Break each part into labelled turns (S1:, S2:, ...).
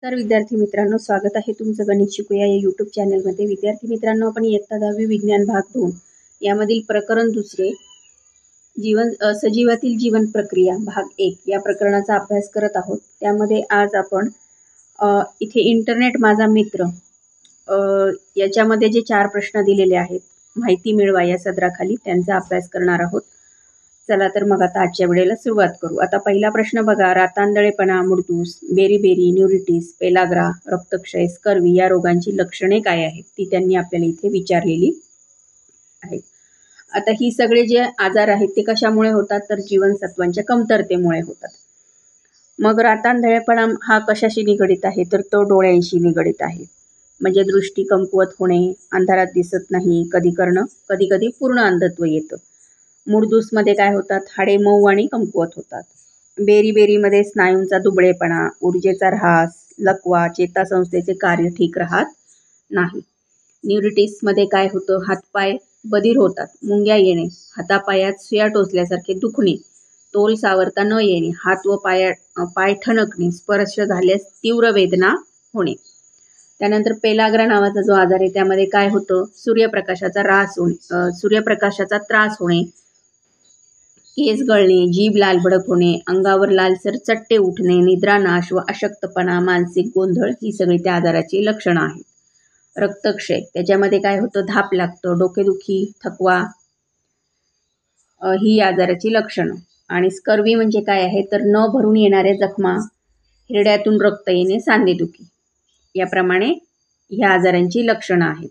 S1: नमस्कार विद्यार्थी मित्रांनो, स्वागत आहे तुमचं गणित शिकूया या यूट्यूब चॅनलमध्ये। विद्यार्थी मित्रांनो, आपण इयत्ता 10वी विज्ञान भाग 2 यामधील प्रकरण दुसरे सजीवातील जीवन प्रक्रिया भाग 1 या प्रकरणाचा अभ्यास करत आहोत। त्यामध्ये आज आपण इथे इंटरनेट माझा मित्र याच्यामध्ये जे 4 प्रश्न दिलेले आहेत, माहिती मिळवा या सदराखाली त्यांचा अभ्यास करणार आहोत। चला तर मग आता आजच्या व्हिडिओला सुरुवात करू। आता पहिला प्रश्न बघा, रातांधळेपणा, मुडदूस, बेरीबेरी, न्यूरिटिस, पेलाग्रा, रक्तक्षय, स्कर्वी या रोगांची लक्षणे काय आहेत ती त्यांनी आपल्याला इथे विचारलेली आहेत। आता ही सगळे जे आजार आहेत ते कशामुळे होतात, तर जीवनसत्वांच्या कमतरतेमुळे होतात। मग रातांधळेपणा हा कशाशी निगडित आहे, तर तो डोळ्यांशी निगडित आहे। म्हणजे दृष्टी कमकुवत होणे, अंधारात दिसत नाही, कधी कधी पूर्ण अंधत्व येतं। मुडदूसमध्ये काय होतात, हाडे मऊ आणि कमकुवत होतात। बेरीबेरीमध्ये स्नायूंचा दुबळेपणा, ऊर्जेचा ऱ्हास, लकवा, चेतासंस्थेचे कार्य ठीक राहत नाही। न्यूरिटिसमध्ये काय होतं, हातपाय बधीर होतात, मुंग्या येणे, हातापायात सुया टोचल्यासारखे दुखणे, तोल सावरता न येणे, हात व पाय ठणकणे, स्पर्श झाल्यास तीव्र वेदना होणे। त्यानंतर पेलाग्रा नावाचा जो आजार आहे त्यामध्ये काय होतं, सूर्यप्रकाशाचा त्रास होणे, केस गळणे, जीभ लालभडक होणे, अंगावर लालसर चट्टे उठणे, निद्रानाश व अशक्तपणा, मानसिक गोंधळ ही सगळी त्या आजाराची लक्षणं आहेत। रक्तक्षय त्याच्यामध्ये काय होतं, धाप लागतं, डोकेदुखी, थकवा ही आजाराची लक्षणं। आणि स्कर्वी म्हणजे काय आहे, तर न भरून येणाऱ्या जखमा, हिरड्यातून रक्त येणे, सांधेदुखी याप्रमाणे ह्या आजारांची लक्षणं आहेत।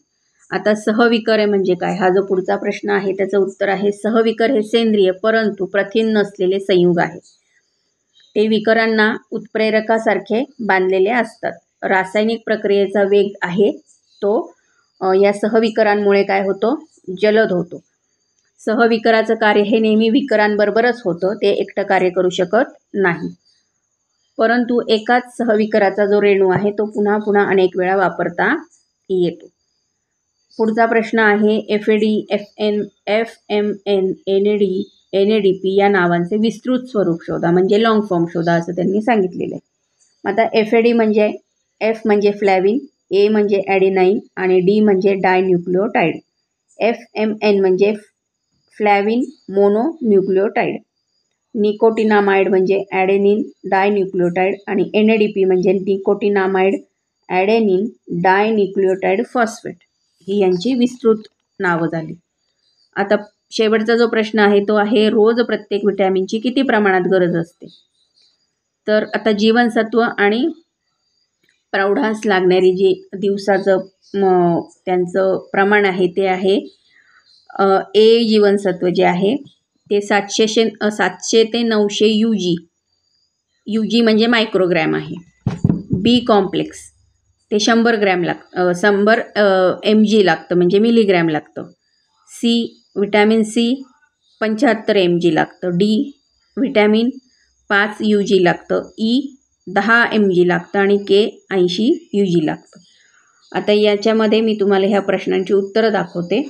S1: आता सहविकर म्हणजे काय, हा जो पुढचा प्रश्न आहे त्याचं उत्तर आहे सहविकर हे सेंद्रिय परंतु प्रथिन नसलेले संयुग आहे। ते विकरांना उत्प्रेरकासारखे बांधलेले असतात। रासायनिक प्रक्रियेचा वेग आहे तो या सहविकरांमुळे काय होतो, जलद होतो। सहविकराचं कार्य हे नेहमी विकरांबरोबरच होतं, ते एकटं कार्य करू शकत नाही। परंतु एकाच सहविकराचा जो रेणू आहे तो पुन्हा पुन्हा अनेक वेळा वापरता येतो। पुढचा प्रश्न आहे FAD, FMN, NADP या नावांचे विस्तृत स्वरूप शोधा, म्हणजे लॉंग फॉर्म शोधा असं त्यांनी सांगितलेलं आहे। आता FAD म्हणजे F म्हणजे फ्लॅविन, A म्हणजे ॲडेनाईन आणि D म्हणजे डायन्यूक्लियोटाइड। FMN म्हणजे फ्लॅविन मोनोन्यूक्लियोटाइड। निकोटिनामाइड म्हणजे ॲडेनिन डायन्यूक्लियोटाइड आणि NADP म्हणजे निकोटिनामाइड ॲडेनिन डायन्यूक्लियोटाइड फॉस्फेट ही यांची विस्तृत नावं झाली। आता शेवटचा जो प्रश्न आहे तो आहे रोज प्रत्येक विटॅमिनची किती प्रमाणात गरज असते, तर आता जीवनसत्व आणि प्रौढास लागणारी जी दिवसाचं त्यांचं प्रमाण आहे ते आहे A जीवनसत्व जे आहे ते 700 ते 900 UG म्हणजे मायक्रोग्रॅम आहे। B कॉम्प्लेक्स ते 100 ग्रॅम 100 mg लागतं, म्हणजे मिलीग्रॅम लागतं। विटॅमिन C 75 mg लागतं। D विटॅमिन 5 UG लागतं। E 10 mg लागतं आणि K 80 UG लागतं। आता याच्यामध्ये मी तुम्हाला ह्या प्रश्नांची उत्तरं दाखवते।